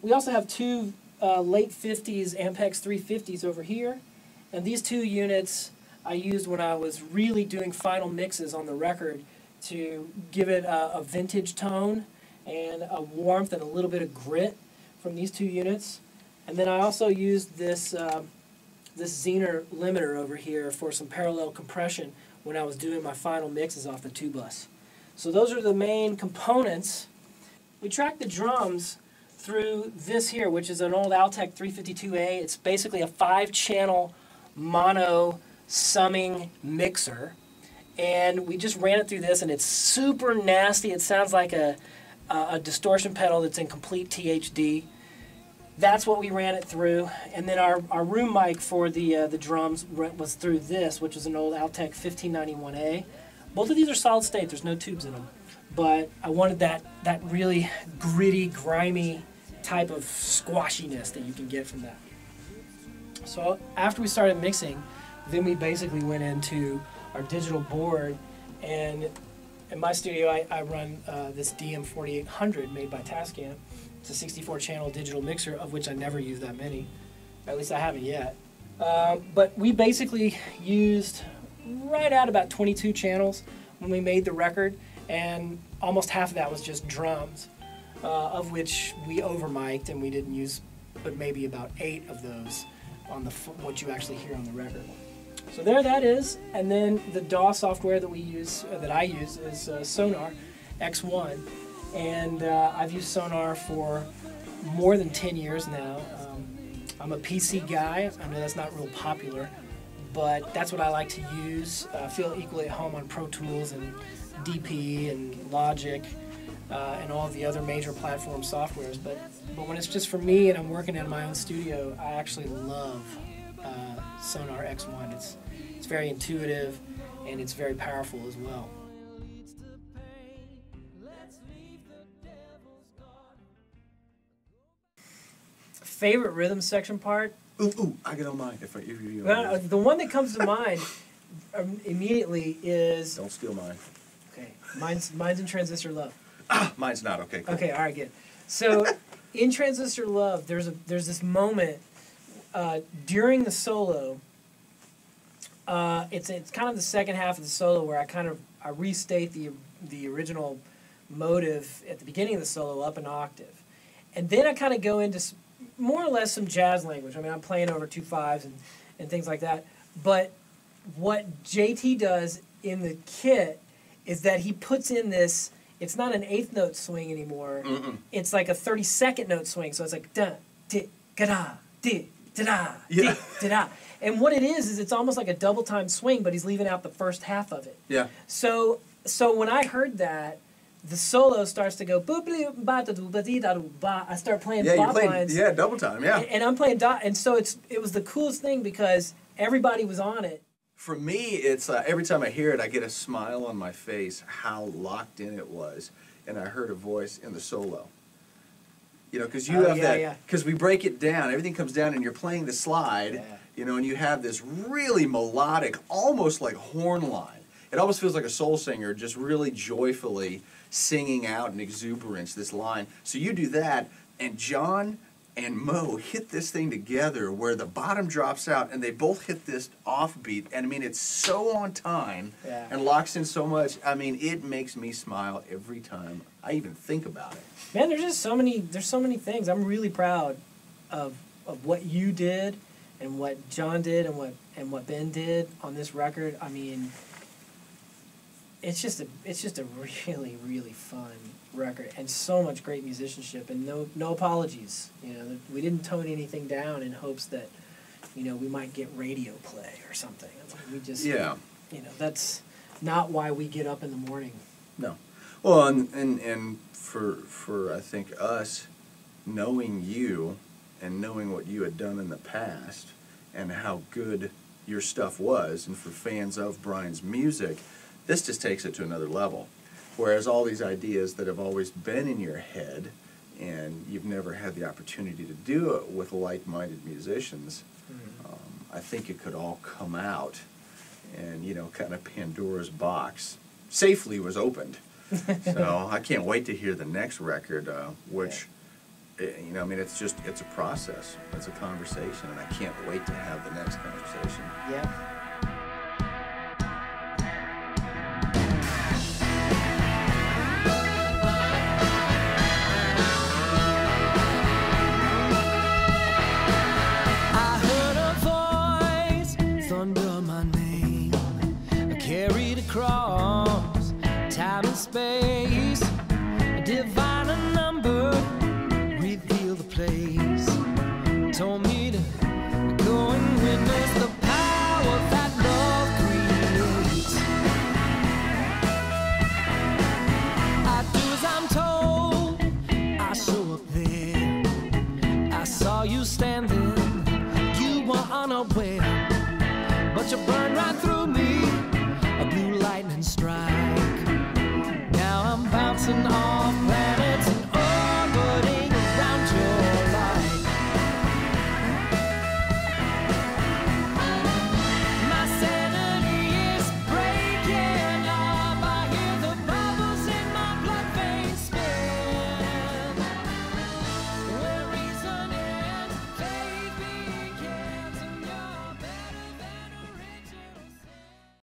we also have two late 50s Ampex 350s over here. And these two units I used when I was really doing final mixes on the record to give it a vintage tone and a warmth and a little bit of grit from these two units. And then I also used this Zener limiter over here for some parallel compression when I was doing my final mixes off the 2-bus. So those are the main components. We track the drums through this here, which is an old Altec 352A. It's basically a 5-channel mono summing mixer. And we just ran it through this, and it's super nasty. It sounds like a distortion pedal that's in complete THD. That's what we ran it through. And then our room mic for the drums was through this, which is an old Altec 1591A. Both of these are solid state. There's no tubes in them. But I wanted that really gritty, grimy type of squashiness that you can get from that. So after we started mixing, then we basically went into our digital board. And in my studio, I run this DM4800 made by Tascam. It's a 64-channel digital mixer, of which I never use that many. At least I haven't yet. But we basically used right at about 22 channels when we made the record, and almost half of that was just drums, of which we over-mic'd, and we didn't use but maybe about 8 of those on what you actually hear on the record. So there that is, and then the DAW software that we use, that I use, is Sonar X1. And I've used Sonar for more than 10 years now. I'm a PC guy. I know that's not real popular, but that's what I like to use. I feel equally at home on Pro Tools and DP and Logic and all the other major platform softwares. But when it's just for me and I'm working in my own studio, I actually love Sonar X1. It's very intuitive and it's very powerful as well. Favorite rhythm section part? I don't mind if you. The one that comes to mind immediately is. Don't steal mine. Okay, mine's in Transistor Love. Mine's not. Okay. Cool. Okay, all right, good. So, in Transistor Love, there's this moment during the solo. It's kind of the second half of the solo where I restate the original motive at the beginning of the solo up an octave, and then I kind of go into more or less some jazz language. I mean, I'm playing over 2/5s and things like that. But what JT does in the kit is that he puts in this, it's not an 8th note swing anymore. It's like a 32nd note swing. So it's like da, di, ga-da, di, da-da, di, da-da. And what it is it's almost like a double time swing, but he's leaving out the first half of it. Yeah. So when I heard that, the solo starts to go. I start playing bop lines. Yeah, double time. Yeah. And I'm playing dot, and so it was the coolest thing because everybody was on it. For me, it's every time I hear it, I get a smile on my face. How locked in it was, and I heard a voice in the solo. You know, because you have that. Because we break it down, everything comes down, and you're playing the slide. Yeah. You know, and you have this really melodic, almost like horn line. It almost feels like a soul singer just really joyfully singing out in exuberance this line. So you do that, and John and Mo hit this thing together where the bottom drops out, and they both hit this offbeat. And I mean, it's so on time and locks in so much. I mean, it makes me smile every time I even think about it. Man, there's so many things. I'm really proud of what you did and what John did and what Ben did on this record. I mean, it's just a really, really fun record and so much great musicianship and no apologies. You know, we didn't tone anything down in hopes that, you know, we might get radio play or something. We just, you know, that's not why we get up in the morning. No. Well, and for I think us knowing you and knowing what you had done in the past and how good your stuff was, and for fans of Brian's music, this just takes it to another level. Whereas all these ideas that have always been in your head and you've never had the opportunity to do it with like-minded musicians, I think it could all come out and, you know, kind of Pandora's box safely was opened. So I can't wait to hear the next record, which you know, I mean, it's a process. It's a conversation, and I can't wait to have the next conversation. Yeah. Across time and space, a divine number revealed the place. Told me to go and witness the power that love creates. I do as I'm told, I show up there. I saw you standing, you were unaware, but you burned right through me. A blue lightning strike. Now I'm bouncing off.